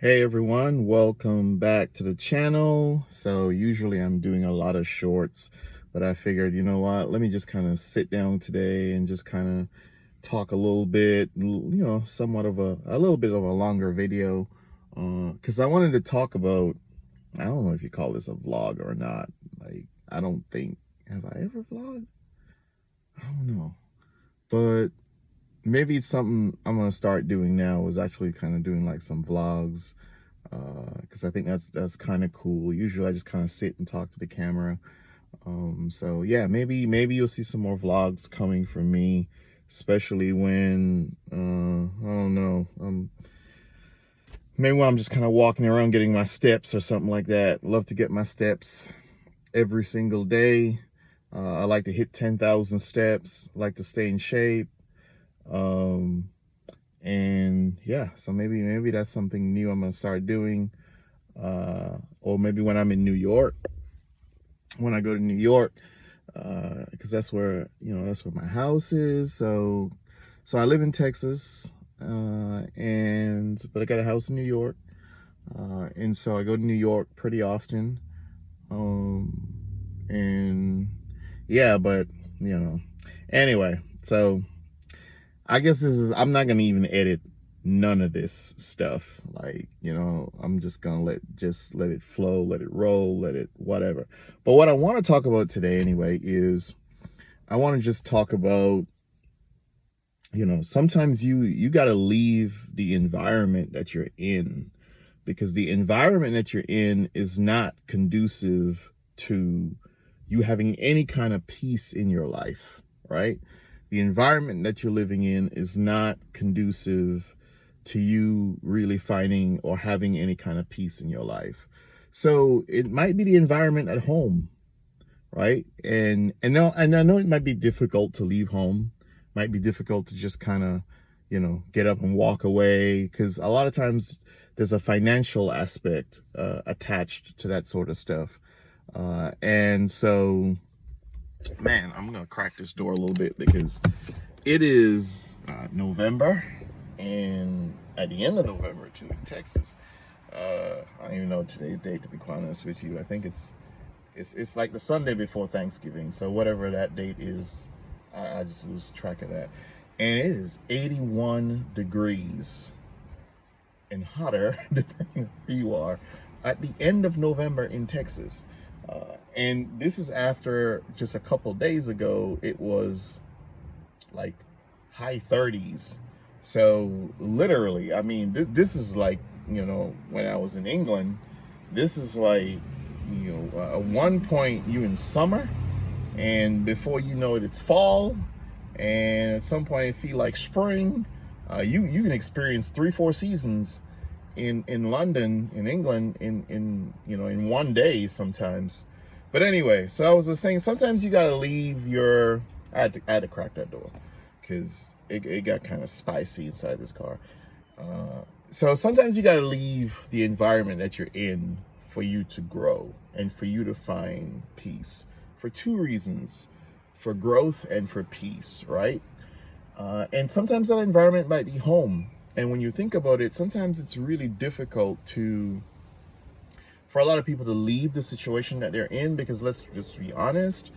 Hey everyone, welcome back to the channel. So usually I'm doing a lot of shorts, but I figured, you know what, let me just kind of sit down today and just kind of talk a little bit, somewhat of a little bit of a longer video, because I wanted to talk about, I don't know if you call this a vlog or not. Like, I don't think, have I ever vlogged? I don't know, but maybe it's something I'm gonna start doing now, is actually kind of doing like some vlogs, because I think that's kind of cool. Usually I just kind of sit and talk to the camera. So yeah, maybe you'll see some more vlogs coming from me, especially when I don't know, maybe when I'm just kind of walking around getting my steps or something like that. Love to get my steps every single day. I like to hit 10,000 steps. I like to stay in shape. Um, and yeah, so maybe that's something new I'm gonna start doing. Or maybe when I'm in New York, when I go to New York, because that's where, that's where my house is. So I live in Texas, and but I got a house in New York, and so I go to New York pretty often. Um, and yeah, but anyway, so I guess I'm not gonna even edit none of this stuff. Like, I'm just gonna let it flow, let it roll, let it whatever. But what I want to talk about today anyway is I want to just talk about, sometimes you got to leave the environment that you're in, because the environment that you're in is not conducive to you having any kind of peace in your life, right? The environment that you're living in is not conducive to you really finding or having any kind of peace in your life. So it might be the environment at home, right? And I know it might be difficult to leave home, might be difficult to just kind of, get up and walk away, because a lot of times there's a financial aspect attached to that sort of stuff. And so, man, I'm gonna crack this door a little bit because it is November, and at the end of November too in Texas. I don't even know today's date, to be quite honest with you. I think it's like the Sunday before Thanksgiving. So whatever that date is, I just lose track of that. And it is 81 degrees and hotter, depending on who you are, at the end of November in Texas. And this is after just a couple days ago, it was like high 30s. So literally, I mean, this is like, when I was in England, this is like, at one point you in summer, and before you know it, it's fall, and at some point it feel like spring. You can experience 3-4 seasons in London, in England, in one day sometimes. But anyway, so I was just saying, sometimes you gotta leave your. I had to crack that door because it got kind of spicy inside this car. So sometimes you got to leave the environment that you're in for you to grow and for you to find peace, for two reasons: for growth and for peace, right? And sometimes that environment might be home. And when you think about it, sometimes it's really difficult for a lot of people to leave the situation that they're in, because let's just be honest,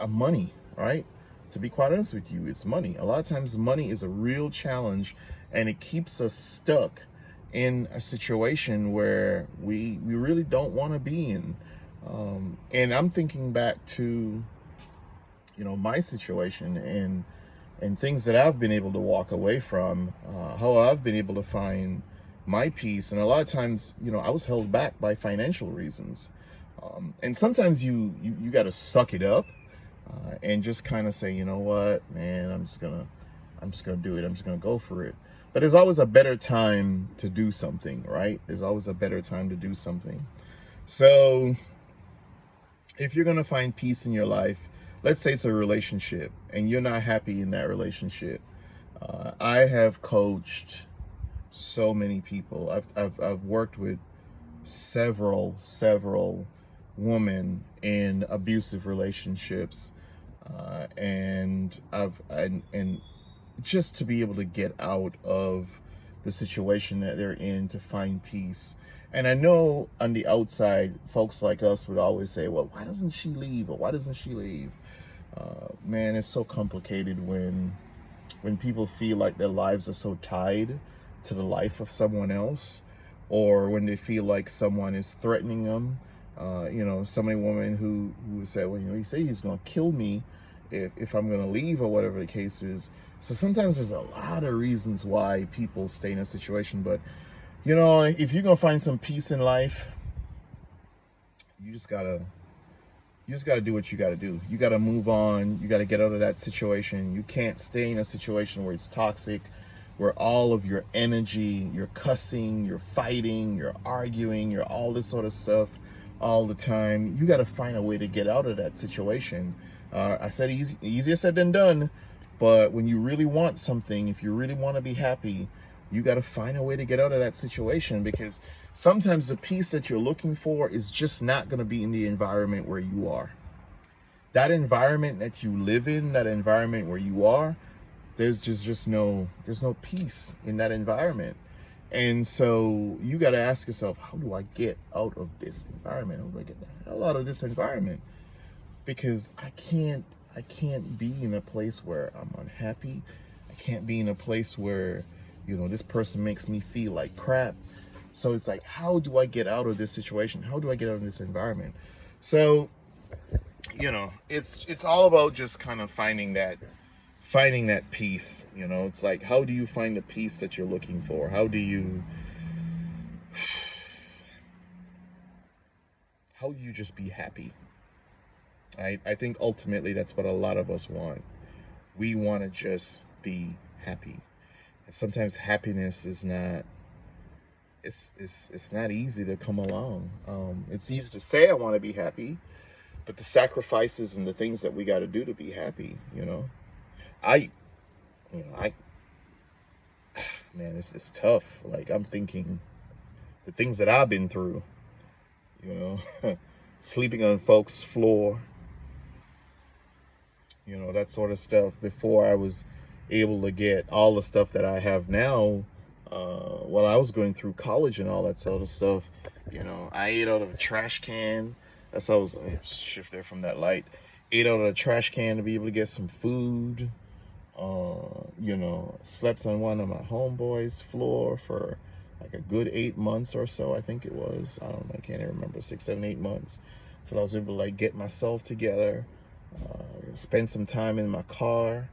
money, right? To be quite honest with you, it's money. A lot of times money is a real challenge, and it keeps us stuck in a situation where we really don't want to be in. And I'm thinking back to, my situation, and things that I've been able to walk away from, how I've been able to find my peace. And a lot of times, I was held back by financial reasons. And sometimes you got to suck it up, and just kind of say, you know what, man, I'm just gonna do it. I'm just gonna go for it. But there's always a better time to do something, right? There's always a better time to do something. So if you're gonna find peace in your life, let's say it's a relationship and you're not happy in that relationship. I have coached so many people. I've worked with several women in abusive relationships, and just to be able to get out of the situation that they're in to find peace. And I know on the outside, folks like us would always say, well, why doesn't she leave? Or why doesn't she leave? Man, it's so complicated when people feel like their lives are so tied to the life of someone else, or when they feel like someone is threatening them. So many women who say, well, he say he's going to kill me if I'm going to leave, or whatever the case is. So sometimes there's a lot of reasons why people stay in a situation. But, if you're going to find some peace in life, you just got to do what you got to do. You got to move on. You got to get out of that situation. You can't stay in a situation where it's toxic, where all of your energy, you're cussing, you're fighting, you're arguing, you're all this sort of stuff all the time. You got to find a way to get out of that situation. I said easier said than done, but when you really want something, if you really want to be happy, you got to find a way to get out of that situation, because sometimes the peace that you're looking for is just not going to be in the environment where you are. That environment that you live in, that environment where you are, there's no peace in that environment. And so you got to ask yourself, how do I get out of this environment? How do I get the hell out of this environment? Because I can't be in a place where I'm unhappy. I can't be in a place where, this person makes me feel like crap. So it's like, how do I get out of this situation? How do I get out of this environment? So, it's all about just kind of finding that peace. It's like, how do you find the peace that you're looking for? How do you just be happy? I think ultimately that's what a lot of us want. We want to just be happy. And sometimes happiness is not, it's not easy to come along. It's easy to say I want to be happy, but the sacrifices and the things that we got to do to be happy, man, it's tough. Like, I'm thinking the things that I've been through, sleeping on folks' floor, that sort of stuff, before I was able to get all the stuff that I have now. While I was going through college and all that sort of stuff, I ate out of a trash can. That's how I was, shift there from that light. Ate out of a trash can to be able to get some food. Slept on one of my homeboys' floor for like a good 8 months or so, I think it was. I don't know, I can't even remember, 6, 7, 8 months. So I was able to like get myself together, spend some time in my car.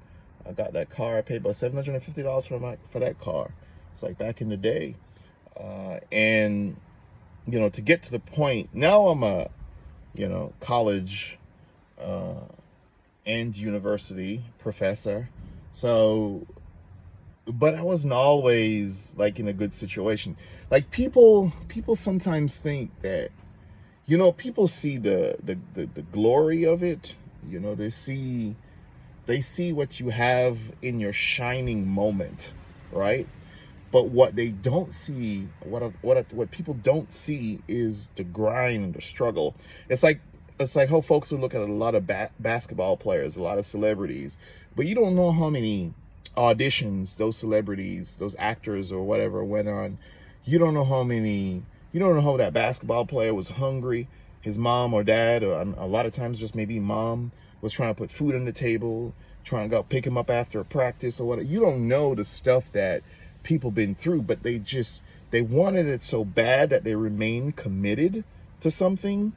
I got that car. I paid about $750 for that car. It's like back in the day. And to get to the point, now I'm a, college and university professor. So, but I wasn't always like in a good situation. Like, people sometimes think that, people see the glory of it. They see what you have in your shining moment, right? But what they don't see, what people don't see, is the grind and the struggle. It's like how folks would look at a lot of basketball players, a lot of celebrities, but you don't know how many auditions those celebrities, those actors or whatever went on. You don't know how that basketball player was hungry. His mom or dad, or a lot of times just maybe mom, was trying to put food on the table, trying to go pick him up after a practice or whatever. You don't know the stuff that people been through, but they wanted it so bad that they remained committed to something.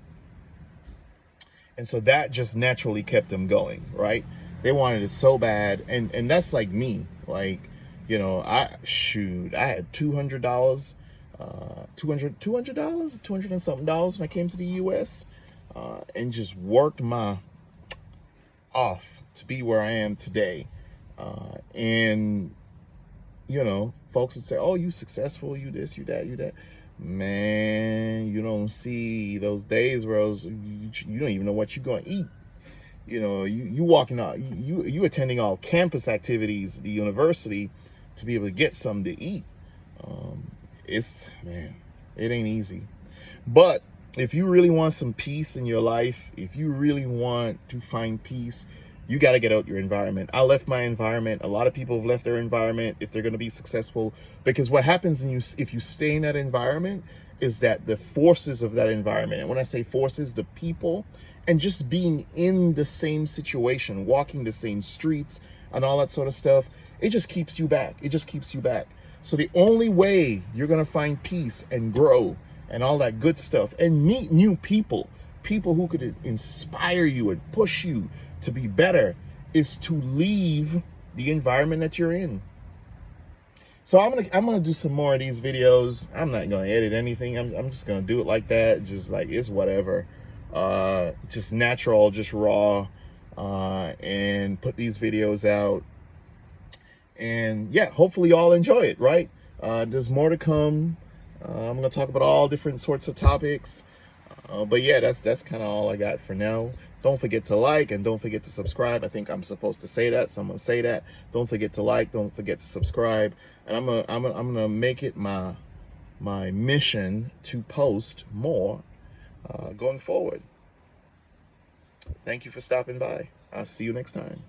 And so that just naturally kept them going, right? They wanted it so bad. And that's like me. Like, I had $200, $200 and something dollars when I came to the US, and just worked my off to be where I am today. And folks would say, oh, you successful, you this, you that, you that. Man, you don't see those days where you don't even know what you're going to eat. You walking out, you attending all campus activities at the university to be able to get something to eat. It ain't easy. But if you really want some peace in your life, if you really want to find peace, you got to get out your environment. I left my environment. A lot of people have left their environment if they're going to be successful, because what happens if you stay in that environment is that the forces of that environment, and when I say forces, the people, and just being in the same situation, walking the same streets and all that sort of stuff, it just keeps you back. It just keeps you back. So the only way you're going to find peace and grow and all that good stuff and meet new people, people who could inspire you and push you to be better, is to leave the environment that you're in. So I'm gonna do some more of these videos. I'm not gonna edit anything. I'm just gonna do it like that. Just like, it's whatever. Just natural, just raw, and put these videos out. And yeah, hopefully y'all enjoy it, right? There's more to come. I'm gonna talk about all different sorts of topics. But yeah, that's kind of all I got for now. Don't forget to like, and don't forget to subscribe. I think I'm supposed to say that, so I'm gonna say that. Don't forget to like, don't forget to subscribe, and I'm gonna make it my mission to post more going forward. Thank you for stopping by. I'll see you next time.